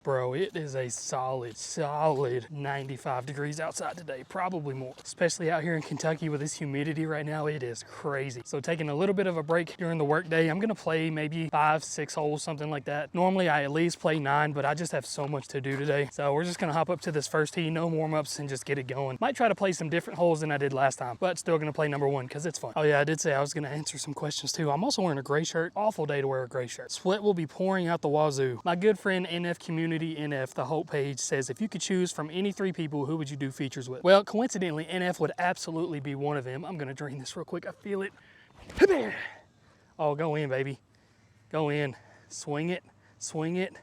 Bro, it is a solid 95 degrees outside today, probably more. Especially out here in Kentucky with this humidity right now, it is crazy. So taking a little bit of a break during the workday, I'm gonna play maybe 5-6 holes, something like that. Normally I at least play 9, but I just have so much to do today. So we're just gonna hop up to this first tee, no warm-ups, and just get it going. Might try to play some different holes than I did last time, but still gonna play number 1 because it's fun. Oh yeah, I did say I was gonna answer some questions too. I'm also wearing a gray shirt. Awful day to wear a gray shirt. Sweat will be pouring out the wazoo. My good friend NF Community NF, the Hope page, says if you could choose from any 3 people, who would you do features with? Well, coincidentally, NF would absolutely be one of them. I'm gonna drain this real quick. I feel it. Oh, go in, baby. Go in. Swing it. Swing it.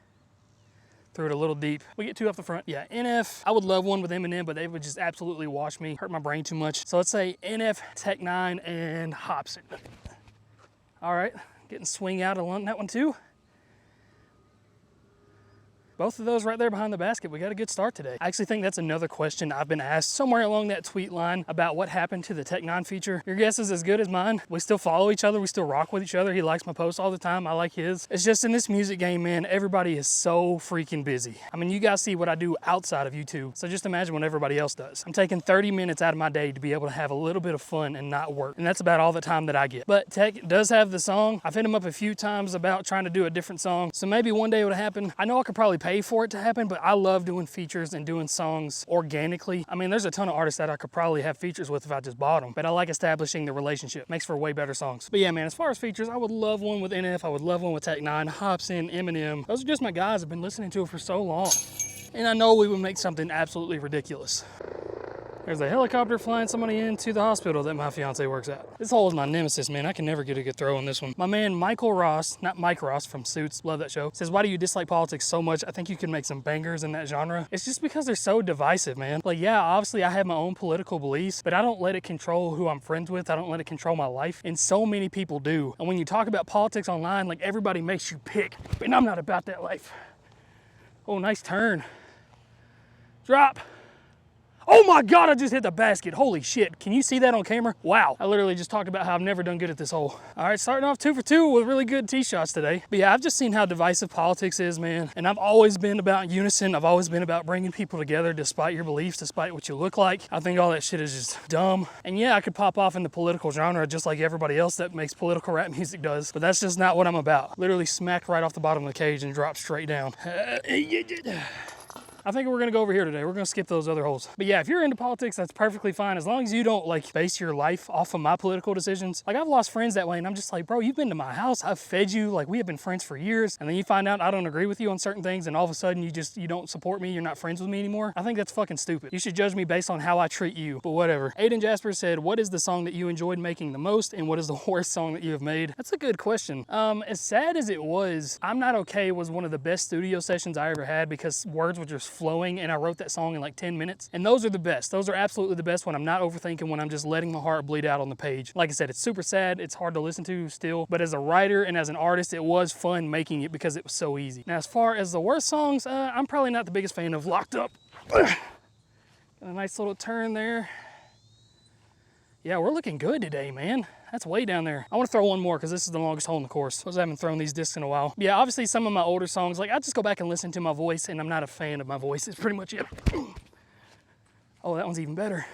Threw it a little deep. We get 2 off the front. Yeah, NF, I would love one with Eminem, but they would just absolutely wash me, hurt my brain too much. So let's say NF, Tech N9ne, and Hobson. All right, getting swing out along that one too. Both of those right there behind the basket. We got a good start today. I actually think that's another question I've been asked somewhere along that tweet line about what happened to the Tech N9ne feature. Your guess is as good as mine. We still follow each other. We still rock with each other. He likes my posts all the time. I like his. It's just in this music game, man, everybody is so freaking busy. I mean, you guys see what I do outside of YouTube. So just imagine what everybody else does. I'm taking 30 minutes out of my day to be able to have a little bit of fun and not work. And that's about all the time that I get. But Tech does have the song. I've hit him up a few times about trying to do a different song. So maybe one day it would happen. I know I could probably pay for it to happen, but I love doing features and doing songs organically. I mean, there's a ton of artists that I could probably have features with if I just bought them, but I like establishing the relationship. Makes for way better songs. But yeah, man, as far as features, I would love one with NF. I would love one with Tech N9ne, Hobson, Eminem. Those are just my guys. I've been listening to it for so long. And I know we would make something absolutely ridiculous. There's a helicopter flying somebody into the hospital that my fiance works at. This hole is my nemesis, man. I can never get a good throw on this one. My man Michael Ross, not Mike Ross from Suits, love that show, says, why do you dislike politics so much? I think you can make some bangers in that genre. It's just because they're so divisive, man. Like, yeah, obviously I have my own political beliefs, but I don't let it control who I'm friends with. I don't let it control my life. And so many people do. And when you talk about politics online, like everybody makes you pick. And I'm not about that life. Oh, nice turn. Drop. Oh my God, I just hit the basket. Holy shit. Can you see that on camera? Wow. I literally just talked about how I've never done good at this hole. All right, starting off 2 for 2 with really good tee shots today. But yeah, I've just seen how divisive politics is, man. And I've always been about unison. I've always been about bringing people together despite your beliefs, despite what you look like. I think all that shit is just dumb. And yeah, I could pop off in the political genre just like everybody else that makes political rap music does. But that's just not what I'm about. Literally smacked right off the bottom of the cage and dropped straight down. I think we're gonna go over here today. We're gonna skip those other holes. But yeah, if you're into politics, that's perfectly fine. As long as you don't like base your life off of my political decisions. Like I've lost friends that way and I'm just like, bro, you've been to my house. I've fed you. Like we have been friends for years. And then you find out I don't agree with you on certain things and all of a sudden you don't support me. You're not friends with me anymore. I think that's fucking stupid. You should judge me based on how I treat you, but whatever. Aiden Jasper said, what is the song that you enjoyed making the most and what is the worst song that you have made? That's a good question. As sad as it was, I'm Not Okay was one of the best studio sessions I ever had because words were just flowing and I wrote that song in like 10 minutes. And those are the best. Those are absolutely the best when I'm not overthinking, when I'm just letting my heart bleed out on the page. Like I said, it's super sad. It's hard to listen to still. But as a writer and as an artist, it was fun making it because it was so easy. Now, as far as the worst songs, I'm probably not the biggest fan of Locked Up. Got a nice little turn there. Yeah, we're looking good today, man. That's way down there. I want to throw one more because this is the longest hole in the course. I haven't thrown these discs in a while. Yeah, obviously some of my older songs, like I just go back and listen to my voice and I'm not a fan of my voice. It's pretty much it. Oh, that one's even better.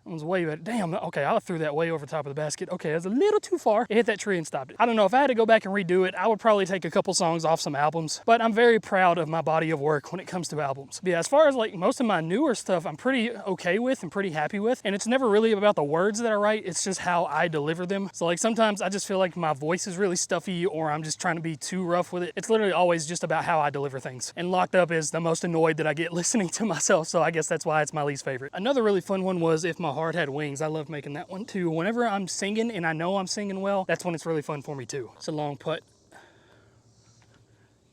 That one's way better. Damn, okay, I threw that way over top of the basket. Okay, that's a little too far. It hit that tree and stopped it. I don't know, if I had to go back and redo it, I would probably take a couple songs off some albums, but I'm very proud of my body of work when it comes to albums. But yeah, as far as like most of my newer stuff, I'm pretty okay with and pretty happy with, and it's never really about the words that I write, it's just how I deliver them. So like sometimes I just feel like my voice is really stuffy or I'm just trying to be too rough with it. It's literally always just about how I deliver things. And Locked Up is the most annoyed that I get listening to myself, so I guess that's why it's my least favorite. Another really fun one was If My Heart Had Wings. I love making that one too. Whenever I'm singing and I know I'm singing well, that's when it's really fun for me too. It's a long putt.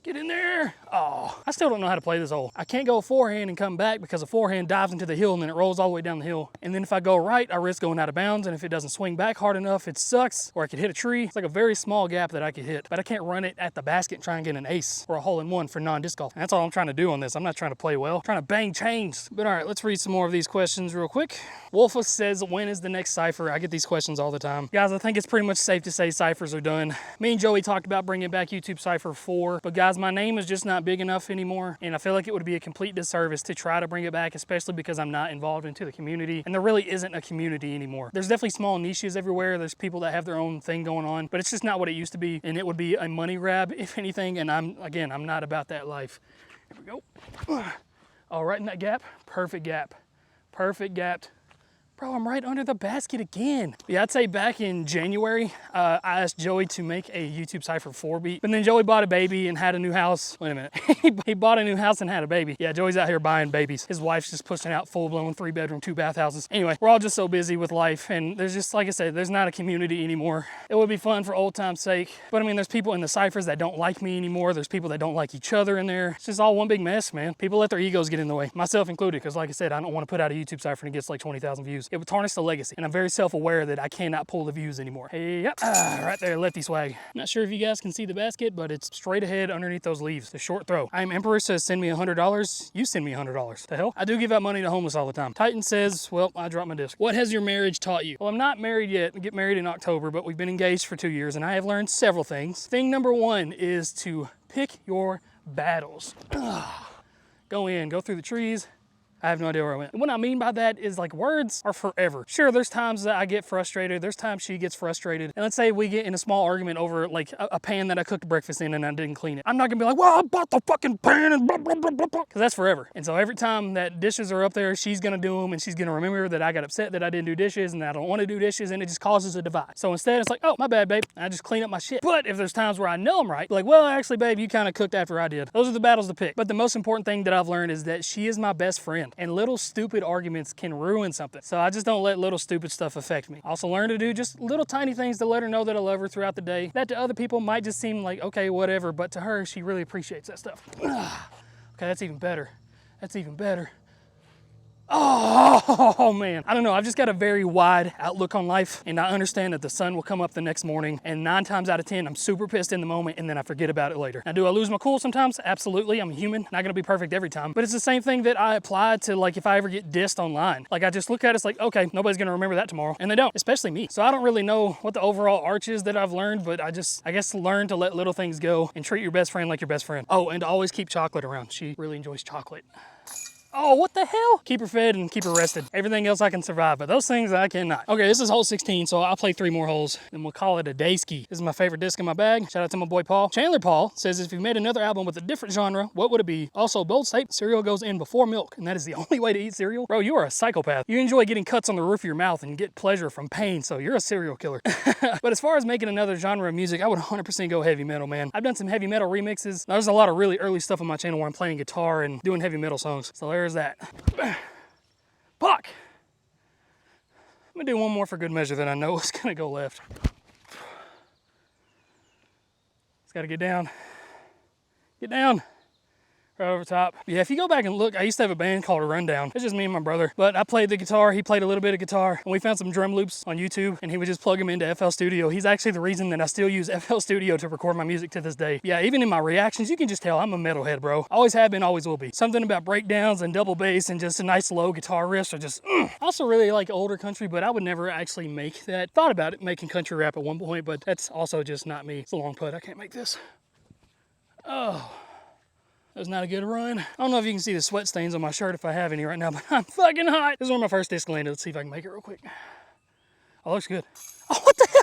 Get in there. Oh, Oh, I still don't know how to play this hole. I can't go forehand and come back because a forehand dives into the hill and then it rolls all the way down the hill. And then if I go right, I risk going out of bounds. And if it doesn't swing back hard enough, it sucks. Or I could hit a tree. It's like a very small gap that I could hit, but I can't run it at the basket and try and get an ace or a hole-in-one for non-disc golf. And that's all I'm trying to do on this. I'm not trying to play well. I'm trying to bang chains. But all right, let's read some more of these questions real quick. Wolfus says, when is the next cipher? I get these questions all the time. Guys, I think it's pretty much safe to say ciphers are done. Me and Joey talked about bringing back YouTube Cypher 4, but guys, my name is just not big enough anymore, and I feel like it would be a complete disservice to try to bring it back, especially because I'm not involved into the community, and there really isn't a community anymore. There's definitely small niches everywhere. There's people that have their own thing going on, but it's just not what it used to be, and it would be a money grab, if anything, and I'm not about that life. Here we go. Oh, right in that gap. Perfect gap. Perfect gapped. Bro, I'm right under the basket again. Yeah, I'd say back in January, I asked Joey to make a YouTube Cypher 4 beat, but then Joey bought a baby and had a new house. Wait a minute. He bought a new house and had a baby. Yeah, Joey's out here buying babies. His wife's just pushing out full-blown 3-bedroom, 2 bathhouses. Anyway, we're all just so busy with life, and there's just, like I said, there's not a community anymore. It would be fun for old time's sake, but I mean, there's people in the ciphers that don't like me anymore. There's people that don't like each other in there. It's just all one big mess, man. People let their egos get in the way, myself included, because like I said, I don't want to put out a YouTube Cypher and it gets like 20,000 views. It would tarnish the legacy. And I'm very self-aware that I cannot pull the views anymore. Hey, yep, right there, lefty swag. Not sure if you guys can see the basket, but it's straight ahead underneath those leaves. The short throw. I'm Emperor says, send me $100. You send me $100. The hell? I do give out money to homeless all the time. Titan says, well, I dropped my disc. What has your marriage taught you? Well, I'm not married yet. I get married in October, but we've been engaged for 2 years, and I have learned several things. Thing number 1 is to pick your battles. Go in, go through the trees. I have no idea where I went. And what I mean by that is, like, words are forever. Sure, there's times that I get frustrated. There's times she gets frustrated. And let's say we get in a small argument over like a pan that I cooked breakfast in and I didn't clean it. I'm not gonna be like, well, I bought the fucking pan and blah, blah, blah, blah, blah. Cause that's forever. And so every time that dishes are up there, she's gonna do them and she's gonna remember that I got upset that I didn't do dishes and I don't wanna do dishes, and it just causes a divide. So instead it's like, oh, my bad, babe. I just clean up my shit. But if there's times where I know I'm right, like, well, actually, babe, you kind of cooked after I did. Those are the battles to pick. But the most important thing that I've learned is that she is my best friend, and little stupid arguments can ruin something. So I just don't let little stupid stuff affect me. I also learn to do just little tiny things to let her know that I love her throughout the day. That to other people might just seem like, okay, whatever, but to her, she really appreciates that stuff. Okay, that's even better. That's even better. Oh man, I don't know. I've just got a very wide outlook on life, and I understand that the sun will come up the next morning, and 9 times out of 10, I'm super pissed in the moment, and then I forget about it later. Now, do I lose my cool sometimes? Absolutely. I'm human. Not gonna be perfect every time, but it's the same thing that I apply to, like, if I ever get dissed online. Like, I just look at it, it's like, okay, nobody's gonna remember that tomorrow, and they don't, especially me. So I don't really know what the overall arch is that I've learned, but I guess learn to let little things go and treat your best friend like your best friend. Oh, and to always keep chocolate around. She really enjoys chocolate. Oh, what the hell? Keep her fed and keep her rested. Everything else I can survive, but those things I cannot. Okay, this is hole 16, so I'll play 3 more holes, and we'll call it a day ski. This is my favorite disc in my bag. Shout out to my boy Paul. Chandler Paul says, if you made another album with a different genre, what would it be? Also, bold statement, cereal goes in before milk, and that is the only way to eat cereal. Bro, you are a psychopath. You enjoy getting cuts on the roof of your mouth and get pleasure from pain, so you're a serial killer. But as far as making another genre of music, I would 100% go heavy metal, man. I've done some heavy metal remixes. There's a lot of really early stuff on my channel where I'm playing guitar and doing heavy metal songs, so there's that. Puck! I'm gonna do one more for good measure that I know is gonna go left. Just gotta get down. Get down. Right over top. Yeah, if you go back and look, I used to have a band called Rundown. It's just me and my brother. But I played the guitar, he played a little bit of guitar, and we found some drum loops on YouTube, and he would just plug them into FL Studio. He's actually the reason that I still use FL Studio to record my music to this day. Yeah, even in my reactions, you can just tell I'm a metalhead, bro. Always have been, always will be. Something about breakdowns and double bass and just a nice low guitar riffs are just, I also really like older country, but I would never actually make that. Thought about it, making country rap at one point, but that's also just not me. It's a long putt, I can't make this. Oh. That was not a good run. I don't know if you can see the sweat stains on my shirt if I have any right now, but I'm fucking hot. This is one of my first disc landed. Let's see if I can make it real quick. Oh, looks good. Oh, what the hell?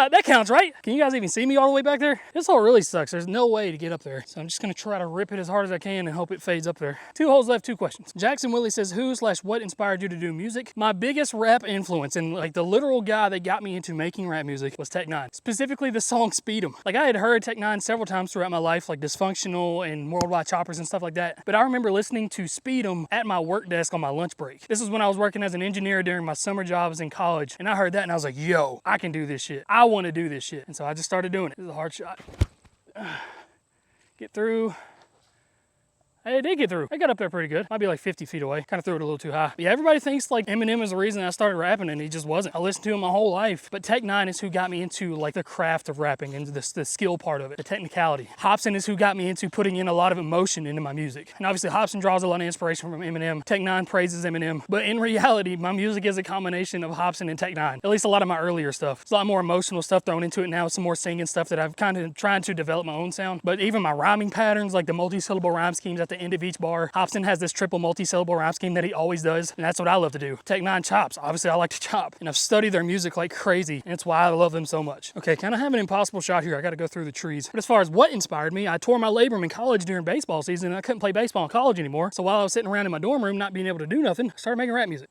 That counts, right? Can you guys even see me all the way back there? This hole really sucks. There's no way to get up there. So I'm just gonna try to rip it as hard as I can and hope it fades up there. 2 holes left, 2 questions. Jackson Willie says, who/what inspired you to do music? My biggest rap influence, and like the literal guy that got me into making rap music, was Tech N9ne. Specifically the song Speed 'em. Like, I had heard Tech N9ne several times throughout my life, like Dysfunctional and Worldwide Choppers and stuff like that. But I remember listening to Speed 'em at my work desk on my lunch break. This was when I was working as an engineer during my summer jobs in college. And I heard that and I was like, yo, I can do this shit. I want to do this shit. And so I just started doing it. This is a hard shot. Get through. Hey, it did get through. I got up there pretty good. Might be like 50 feet away. Kind of threw it a little too high. But yeah, everybody thinks like Eminem is the reason I started rapping, and he just wasn't. I listened to him my whole life. But Tech N9ne is who got me into like the craft of rapping and the skill part of it, the technicality. Hobson is who got me into putting in a lot of emotion into my music. And obviously Hobson draws a lot of inspiration from Eminem. Tech N9ne praises Eminem. But in reality, my music is a combination of Hobson and Tech N9ne. At least a lot of my earlier stuff. It's a lot more emotional stuff thrown into it now. Some more singing stuff that I've kind of trying to develop my own sound. But even my rhyming patterns, like the multi-syllable rhyme schemes at the end of each bar, Hobson has this triple multi-syllable rhyme scheme that he always does, and that's what I love to do. Tech N9ne chops. Obviously, I like to chop, and I've studied their music like crazy, and it's why I love them so much. Okay, kind of have an impossible shot here. I got to go through the trees. But as far as what inspired me, I tore my labrum in college during baseball season, and I couldn't play baseball in college anymore. So while I was sitting around in my dorm room not being able to do nothing, I started making rap music.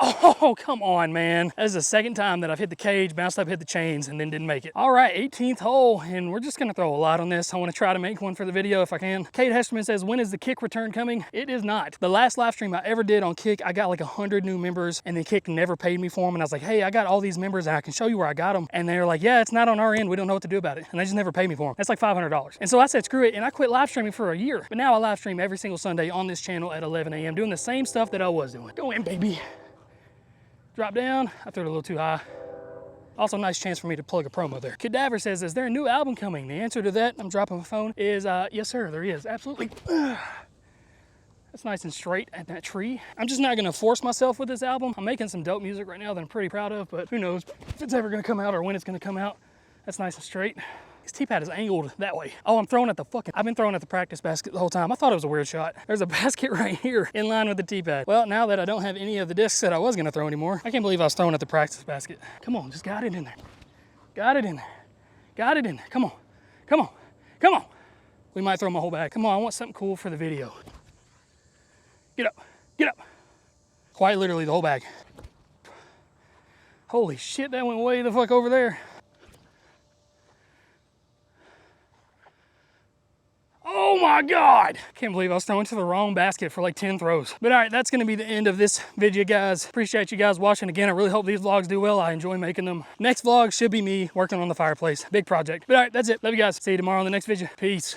Oh, come on, man. That is the second time that I've hit the cage, bounced up, hit the chains, and then didn't make it. All right, 18th hole, and we're just gonna throw a lot on this. I wanna try to make one for the video if I can. Kate Hesterman says, when is the Kick return coming? It is not. The last live stream I ever did on Kick, I got like 100 new members, and then Kick never paid me for them, and I was like, hey, I got all these members, and I can show you where I got them. And they're like, yeah, it's not on our end. We don't know what to do about it. And they just never paid me for them. That's like $500. And so I said, screw it, and I quit live streaming for a year. But now I live stream every single Sunday on this channel at 11 a.m. doing the same stuff that I was doing. Go in, baby. Drop down. I threw it a little too high. Also, nice chance for me to plug a promo there. Cadaver says, is there a new album coming? The answer to that, I'm dropping my phone, is yes, sir, there is. Absolutely. That's nice and straight at that tree. I'm just not gonna force myself with this album. I'm making some dope music right now that I'm pretty proud of, but who knows if it's ever gonna come out or when it's gonna come out. That's nice and straight. His T-pad is angled that way. Oh, I've been throwing at the practice basket the whole time. I thought it was a weird shot. There's a basket right here in line with the T-pad. Well, now that I don't have any of the discs that I was gonna throw anymore, I can't believe I was throwing at the practice basket. Come on, just got it in there. Got it in there. Got it in there. Come on, come on, come on. We might throw my whole bag. Come on, I want something cool for the video. Get up, get up. Quite literally the whole bag. Holy shit, that went way the fuck over there. Oh my God. Can't believe I was throwing to the wrong basket for like 10 throws. But all right, that's gonna be the end of this video, guys. Appreciate you guys watching. Again, I really hope these vlogs do well. I enjoy making them. Next vlog should be me working on the fireplace. Big project. But all right, that's it. Love you guys. See you tomorrow on the next video. Peace.